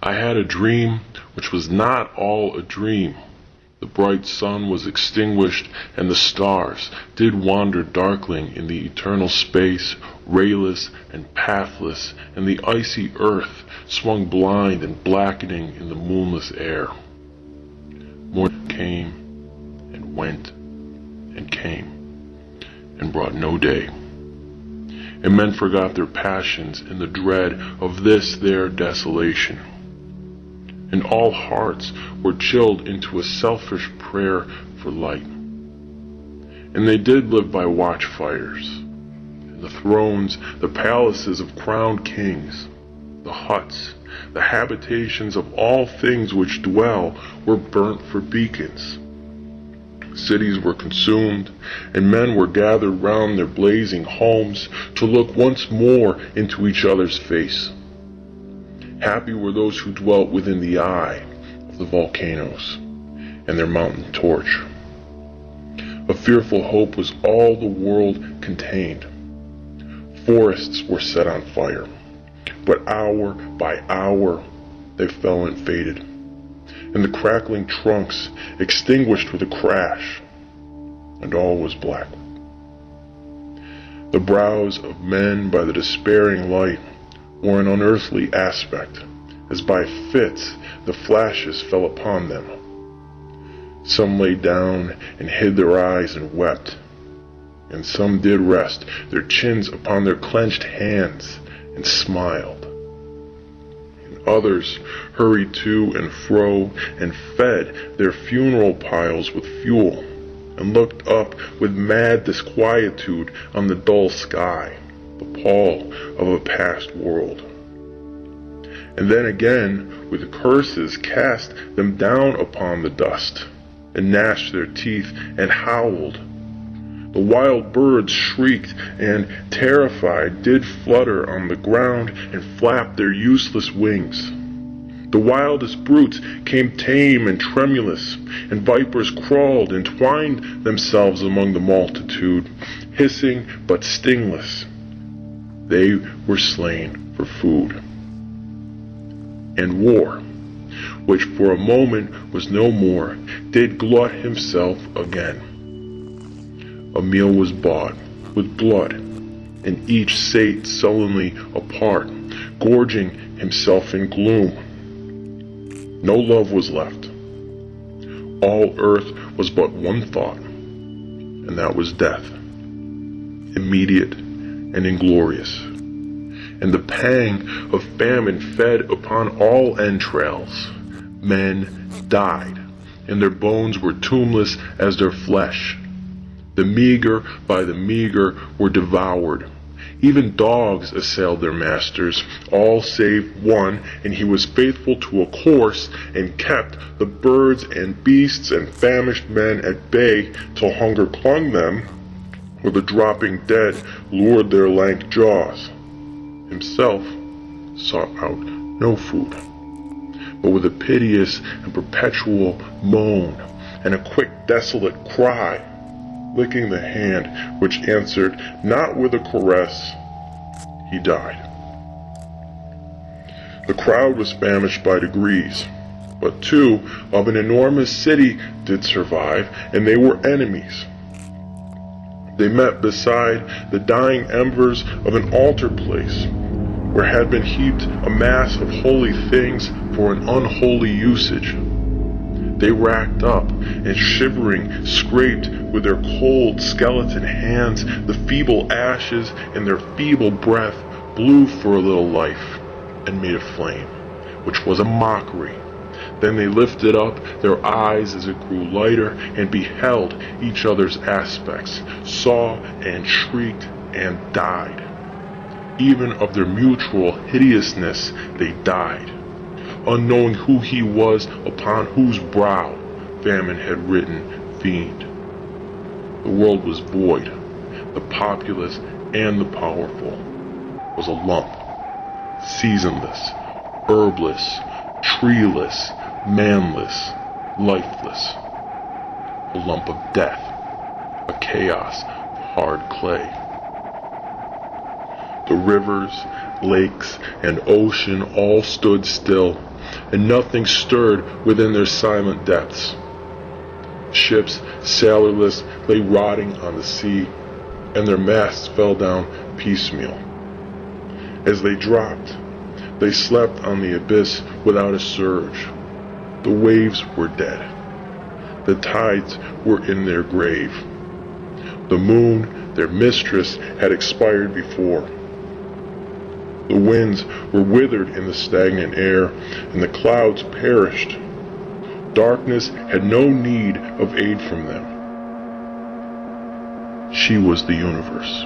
I had a dream which was not all a dream. The bright sun was extinguished, and the stars did wander darkling in the eternal space, rayless and pathless, and the icy earth swung blind and blackening in the moonless air. Morning came, and went, and came, and brought no day. And men forgot their passions in the dread of this their desolation. And all hearts were chilled into a selfish prayer for light. And they did live by watchfires, and the thrones, the palaces of crowned kings, the huts, the habitations of all things which dwell were burnt for beacons. Cities were consumed, and men were gathered round their blazing homes to look once more into each other's face. Happy were those who dwelt within the eye of the volcanoes and their mountain torch. A fearful hope was all the world contained. Forests were set on fire, but hour by hour they fell and faded, and the crackling trunks extinguished with a crash, and all was black. The brows of men by the despairing light wore an unearthly aspect, as by fits the flashes fell upon them. Some lay down and hid their eyes and wept, and some did rest their chins upon their clenched hands and smiled. And others hurried to and fro and fed their funeral piles with fuel, and looked up with mad disquietude on the dull sky, the pall of a past world. And then again, with curses, cast them down upon the dust, and gnashed their teeth, and howled. The wild birds shrieked, and, terrified, did flutter on the ground, and flap their useless wings. The wildest brutes came tame and tremulous, and vipers crawled and twined themselves among the multitude, hissing but stingless. They were slain for food. And war, which for a moment was no more, did glut himself again. A meal was bought with blood, and each sate sullenly apart, gorging himself in gloom. No love was left. All earth was but one thought, and that was death, immediate and inglorious. And the pang of famine fed upon all entrails. Men died, and their bones were tombless as their flesh. The meager by the meager were devoured. Even dogs assailed their masters, all save one, and he was faithful to a course, and kept the birds and beasts and famished men at bay till hunger clung them, or the dropping dead lured their lank jaws. Himself sought out no food, but with a piteous and perpetual moan, and a quick desolate cry, licking the hand which answered not with a caress, he died. The crowd was famished by degrees, but two of an enormous city did survive, and they were enemies. They met beside the dying embers of an altar place, where had been heaped a mass of holy things for an unholy usage. They racked up, and shivering, scraped with their cold skeleton hands the feeble ashes, and their feeble breath blew for a little life, and made a flame, which was a mockery. Then they lifted up their eyes as it grew lighter, and beheld each other's aspects, saw and shrieked and died. Even of their mutual hideousness they died, unknowing who he was upon whose brow famine had written fiend. The world was void. The populous and the powerful was a lump, seasonless, herbless, treeless, manless, lifeless, a lump of death, a chaos of hard clay. The rivers, lakes, and ocean all stood still, and nothing stirred within their silent depths. Ships, sailorless, lay rotting on the sea, and their masts fell down piecemeal. As they dropped, they slept on the abyss without a surge. The waves were dead. The tides were in their grave. The moon, their mistress, had expired before. The winds were withered in the stagnant air, and the clouds perished. Darkness had no need of aid from them. She was the universe.